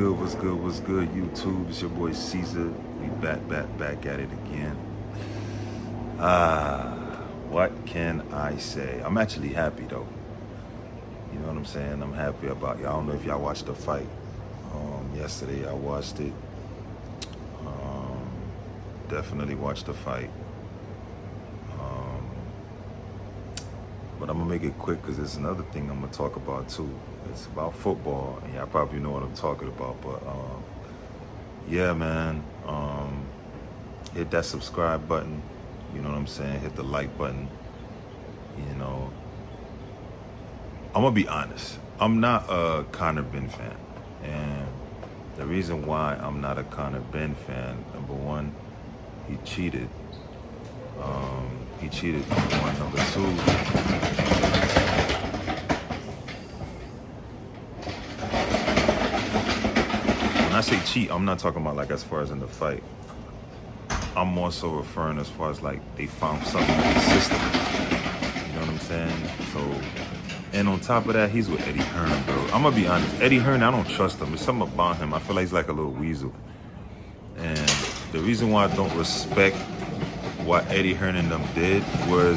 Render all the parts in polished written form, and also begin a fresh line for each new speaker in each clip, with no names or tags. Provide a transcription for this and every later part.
good, what's good, what's good, YouTube? It's your boy Caesar. We back at it again. What can I say? I'm actually happy though. You know what I'm saying? I'm happy about it. I don't know if y'all watched the fight. Yesterday I watched it. Definitely watched the fight. But I'm gonna make it quick because there's another thing I'm gonna talk about too. It's about football, and y'all probably know what I'm talking about. But yeah, man, hit that subscribe button. You know what I'm saying? Hit the like button. You know, I'm gonna be honest. I'm not a Conor Ben fan, and the reason why I'm not a Conor Ben fan, number one, he cheated. He cheated. Number one. Number two. When I say cheat, I'm not talking about like as far as in the fight. I'm more so referring as far as like they found something in the system. You know what I'm saying? So, and on top of that, he's with Eddie Hearn, bro. I'm gonna be honest. Eddie Hearn, I don't trust him. There's something about him. I feel like he's like a little weasel. And the reason why I don't respect what Eddie Hearn and them did was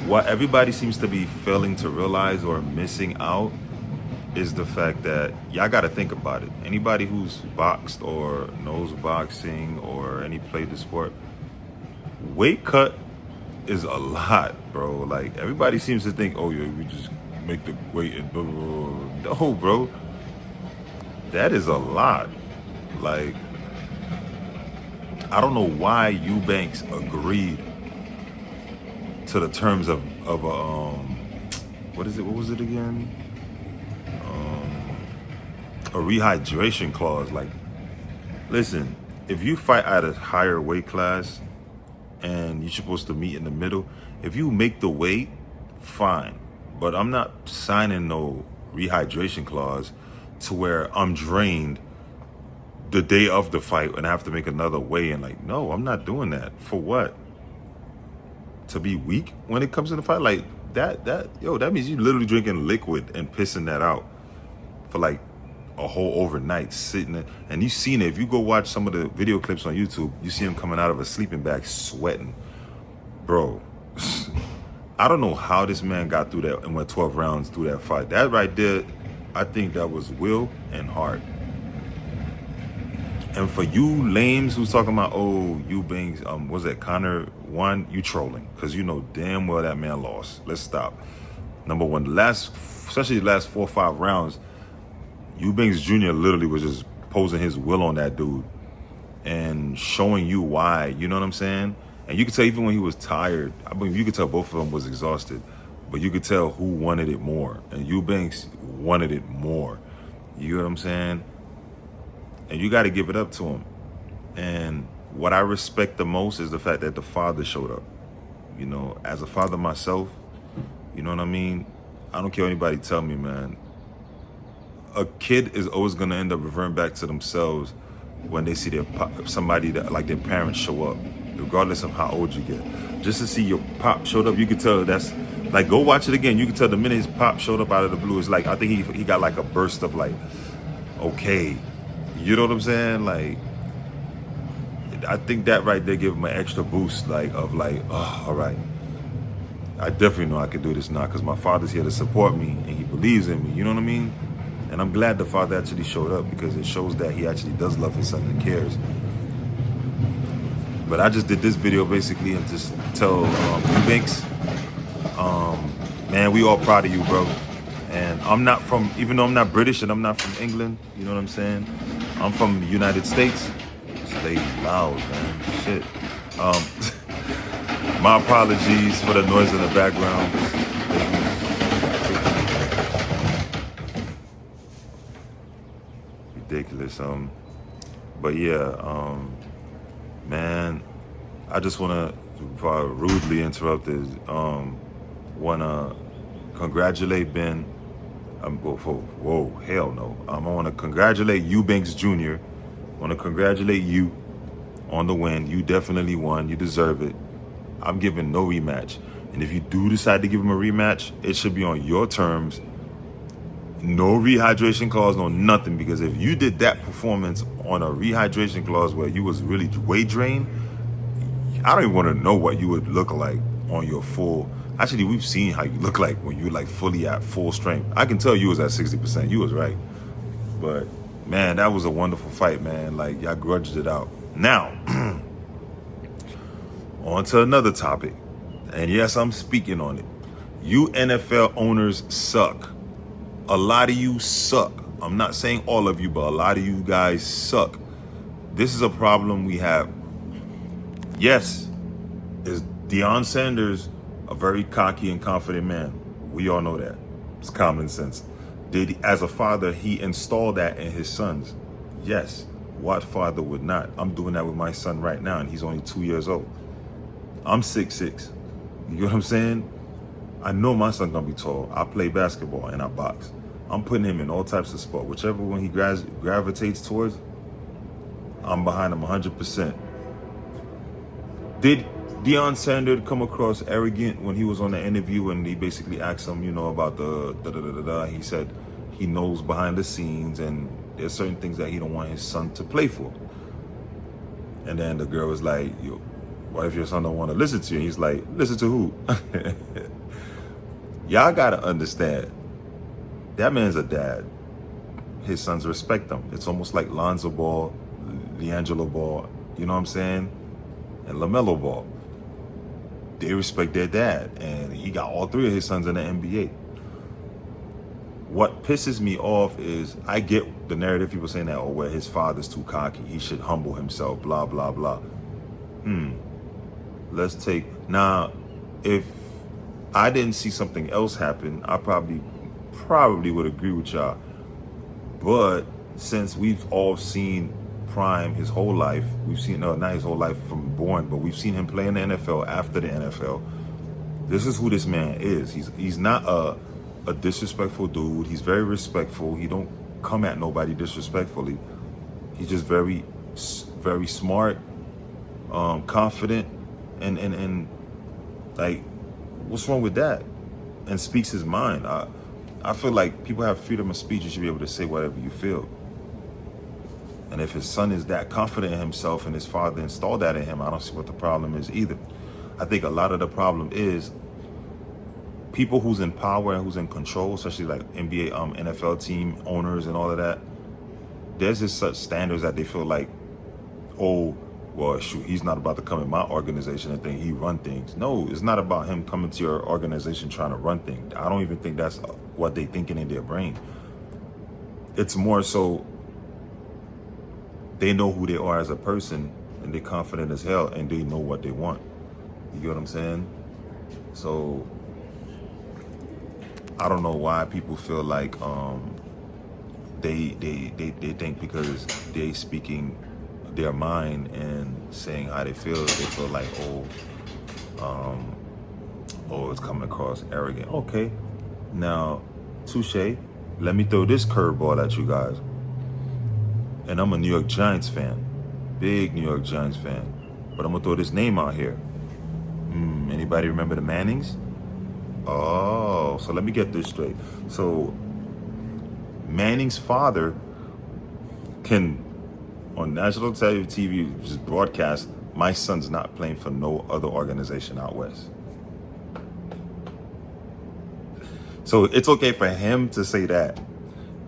what everybody seems to be failing to realize or missing out is the fact that y'all got to think about it. Anybody who's boxed or knows boxing or any played the sport, weight cut is a lot, bro. Like everybody seems to think, oh yeah, we just make the weight and blah, blah, blah. No, bro, that is a lot. Like I don't know why Eubanks agreed to the terms of what is it? What was it again? A rehydration clause. Like, listen, if you fight at a higher weight class and you're supposed to meet in the middle, if you make the weight, fine. But I'm not signing no rehydration clause to where I'm drained the day of the fight and I have to make another weigh in. Like, no, I'm not doing that. For what? To be weak when it comes to the fight? Like that means you literally drinking liquid and pissing that out for like a whole overnight sitting there. And you've seen it. If you go watch some of the video clips on YouTube, you see him coming out of a sleeping bag sweating. Bro, I don't know how this man got through that and went 12 rounds through that fight. That right there, I think that was will and heart. And for you lames who's talking about, oh, Eubank, was that Conor won? You trolling, because you know damn well that man lost. Let's stop. Number one, especially the last 4 or 5 rounds, Eubanks Jr. literally was just posing his will on that dude and showing you why. You know what I'm saying? And you could tell even when he was tired, I mean, you could tell both of them was exhausted, but you could tell who wanted it more. And Eubanks wanted it more. You know what I'm saying? And you got to give it up to him. And what I respect the most is the fact that the father showed up. You know, as a father myself, you know what I mean? I don't care what anybody tell me, man. A kid is always going to end up reverting back to themselves when they see somebody that like their parents show up, regardless of how old you get. Just to see your pop showed up, you could tell that's like, go watch it again. You can tell the minute his pop showed up out of the blue, it's like, I think he got like a burst of like, okay. You know what I'm saying? Like, I think that right there gave him an extra boost, like, of like, oh, all right. I definitely know I can do this now because my father's here to support me and he believes in me. You know what I mean? And I'm glad the father actually showed up because it shows that he actually does love his son and cares. But I just did this video basically and just tell Eubanks, man, we all proud of you, bro. And I'm not from, even though I'm not British and I'm not from England, you know what I'm saying? I'm from the United States. This lady's loud, man. Shit. My apologies for the noise in the background. Ridiculous. But yeah, man, I just want to, before I rudely interrupted, want to congratulate Ben. Whoa, hell no. I want to congratulate Eubanks Jr. I want to congratulate you on the win. You definitely won. You deserve it. I'm giving no rematch. And if you do decide to give him a rematch, it should be on your terms No rehydration clause, no nothing. Because if you did that performance on a rehydration clause where you was really weight drained, I don't even want to know what you would look like on your full. Actually, we've seen how you look like when you like fully at full strength. I can tell you was at 60%. You was right. But man, that was a wonderful fight, man. Like, y'all grudged it out. Now, on to another topic. And yes, I'm speaking on it. You NFL owners suck. A lot of you suck. I'm not saying all of you, but a lot of you guys suck. This is a problem we have. Yes, is Deion Sanders a very cocky and confident man? We all know that. It's common sense. As a father, he installed that in his sons? Yes. What father would not? I'm doing that with my son right now, and he's only 2 years old. I'm 6'6". You get what I'm saying? I know my son gonna be tall. I play basketball and I box. I'm putting him in all types of sport. Whichever one he gravitates towards, I'm behind him 100%. Did Deion Sanders come across arrogant when he was on the interview and he basically asked him, about the da-da-da-da-da? He said he knows behind the scenes and there's certain things that he don't want his son to play for. And then the girl was like, yo, what if your son don't want to listen to you? He's like, listen to who? Y'all got to understand, that man's a dad. His sons respect him. It's almost like Lonzo Ball, LiAngelo Ball, you know what I'm saying? And LaMelo Ball. They respect their dad. And he got all three of his sons in the NBA. What pisses me off is, I get the narrative, people saying that, oh, well, his father's too cocky. He should humble himself, blah, blah, blah. Let's take, now, if I didn't see something else happen, I probably would agree with y'all. But since we've all seen Prime his whole life, we've seen, no, not his whole life from born, but we've seen him play in the NFL, after the NFL. This is who this man is. He's not a disrespectful dude. He's very respectful. He don't come at nobody disrespectfully. He's just very, very smart, confident, and like, what's wrong with that? And speaks his mind. I feel like people have freedom of speech. You should be able to say whatever you feel. And if his son is that confident in himself and his father installed that in him, I don't see what the problem is either. I think a lot of the problem is people who's in power and who's in control, especially like NBA, NFL team owners and all of that. There's just such standards that they feel like, oh, well, shoot, he's not about to come in my organization and think he run things. No, it's not about him coming to your organization trying to run things. I don't even think that's what they thinking in their brain. It's more so they know who they are as a person and they're confident as hell and they know what they want. You get what I'm saying? So I don't know why people feel like they think because they speaking their mind and saying how they feel like, oh, it's coming across arrogant. Okay, now, touche. Let me throw this curveball at you guys. And I'm a New York Giants fan, big New York Giants fan. But I'm gonna throw this name out here. Anybody remember the Mannings? Oh, so let me get this straight. So Manning's father can, on national TV, just broadcast, my son's not playing for no other organization out west. So it's okay for him to say that.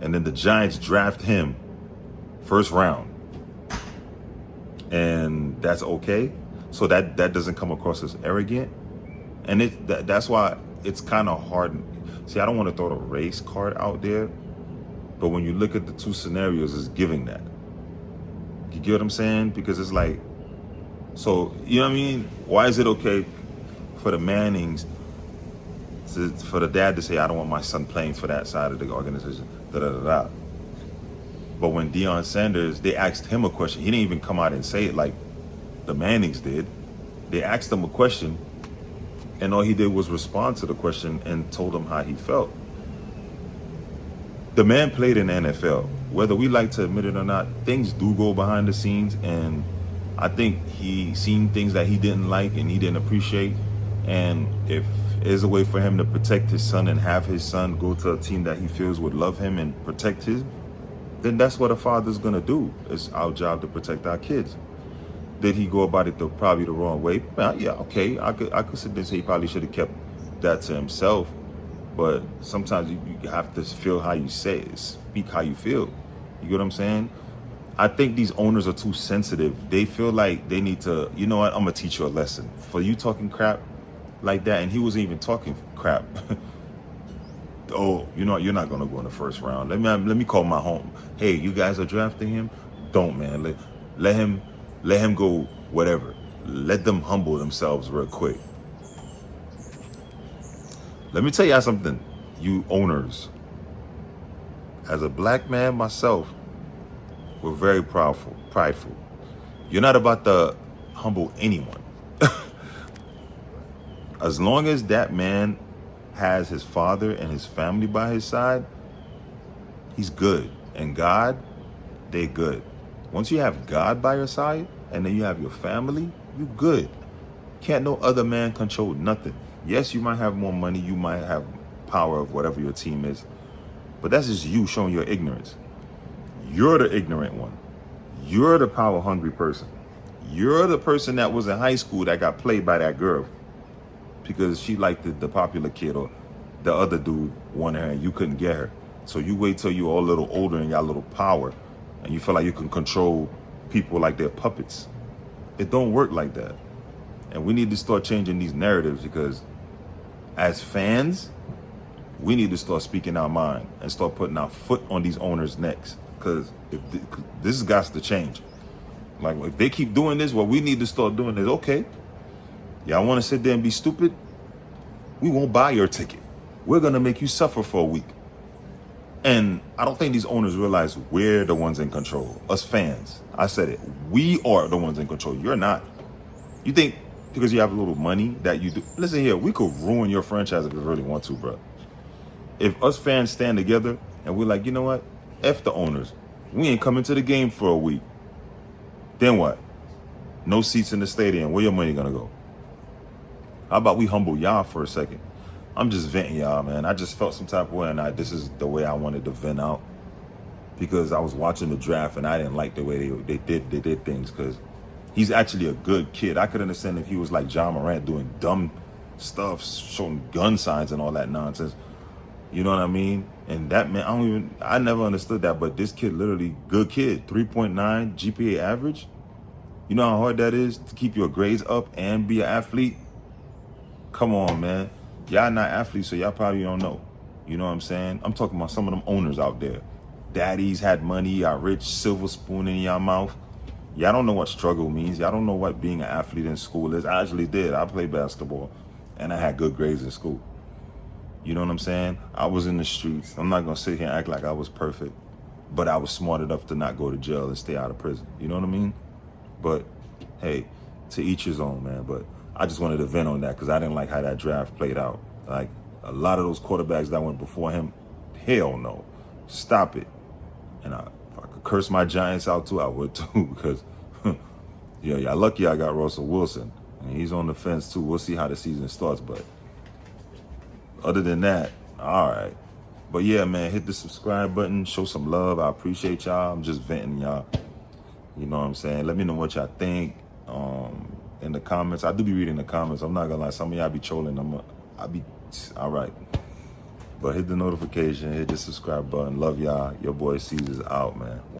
And then the Giants draft him first round. And that's okay. So that doesn't come across as arrogant. And that's why it's kind of hard. See, I don't want to throw the race card out there. But when you look at the two scenarios, it's giving that. You get what I'm saying? Because it's like, so, you know what I mean? Why is it okay for the Mannings, for the dad to say, I don't want my son playing for that side of the organization, da-da-da-da. But when Deion Sanders, they asked him a question. He didn't even come out and say it like the Mannings did. They asked him a question, and all he did was respond to the question and told him how he felt. The man played in the NFL. Whether we like to admit it or not, things do go behind the scenes, and I think he seen things that he didn't like and he didn't appreciate. And if is a way for him to protect his son and have his son go to a team that he feels would love him and protect his, then that's what a father's gonna do. It's our job to protect our kids. Did he go about it probably the wrong way? Well, yeah, okay. I could sit there and say he probably should have kept that to himself. But sometimes you have to feel how you say it, speak how you feel. You get what I'm saying? I think these owners are too sensitive. They feel like they need to, you know what, I'm gonna teach you a lesson. For you talking crap like that, and he wasn't even talking crap. Oh, you know what, you're not gonna go in the first round. Let me call my home. Hey, you guys are drafting him? Don't, man. Let him go whatever. Let them humble themselves real quick. Let me tell y'all something, you owners. As a black man myself, we're very prideful. You're not about to humble anyone. As long as that man has his father and his family by his side, he's good. And God, they're good. Once you have God by your side and then you have your family, you good. Can't no other man control nothing. Yes, you might have more money, you might have power of whatever your team is, but that's just you showing your ignorance. You're the ignorant one. You're the power hungry person. You're the person that was in high school that got played by that girl because she liked the popular kid, or the other dude wanted her and you couldn't get her. So you wait till you're all a little older and got a little power and you feel like you can control people like they're puppets. It don't work like that. And we need to start changing these narratives, because as fans, we need to start speaking our mind and start putting our foot on these owners' necks. Because this has got to change. Like, if they keep doing this, what we need to start doing is, okay, y'all want to sit there and be stupid? We won't buy your ticket. We're going to make you suffer for a week. And I don't think these owners realize we're the ones in control. Us fans. I said it. We are the ones in control. You're not. You think because you have a little money that you do. Listen here, we could ruin your franchise if we really want to, bro. If us fans stand together and we're like, you know what? F the owners. We ain't coming to the game for a week. Then what? No seats in the stadium. Where your money gonna go? How about we humble y'all for a second? I'm just venting y'all, man. I just felt some type of way, and this is the way I wanted to vent out, because I was watching the draft and I didn't like the way they did things, because he's actually a good kid. I could understand if he was like John Morant doing dumb stuff, showing gun signs and all that nonsense. You know what I mean? And that man, I never understood that, but this kid, literally good kid, 3.9 GPA average. You know how hard that is to keep your grades up and be an athlete? Come on, man. Y'all not athletes, so y'all probably don't know. You know what I'm saying? I'm talking about some of them owners out there. Daddies had money, y'all rich, silver spoon in y'all mouth. Y'all don't know what struggle means. Y'all don't know what being an athlete in school is. I actually did. I played basketball, and I had good grades in school. You know what I'm saying? I was in the streets. I'm not going to sit here and act like I was perfect, but I was smart enough to not go to jail and stay out of prison. You know what I mean? But, hey, to each his own, man. But I just wanted to vent on that because I didn't like how that draft played out. Like, a lot of those quarterbacks that went before him, hell no. Stop it. And if I could curse my Giants out too, I would too, because, yeah, y'all lucky I got Russell Wilson. And he's on the fence too. We'll see how the season starts, but other than that, all right. But yeah, man, hit the subscribe button, show some love. I appreciate y'all. I'm just venting y'all. You know what I'm saying? Let me know what y'all think in the comments. I do be reading the comments. I'm not gonna lie. Some of y'all be trolling. I'll be all right. But hit the notification, hit the subscribe button. Love y'all. Your boy Caesar's out, man.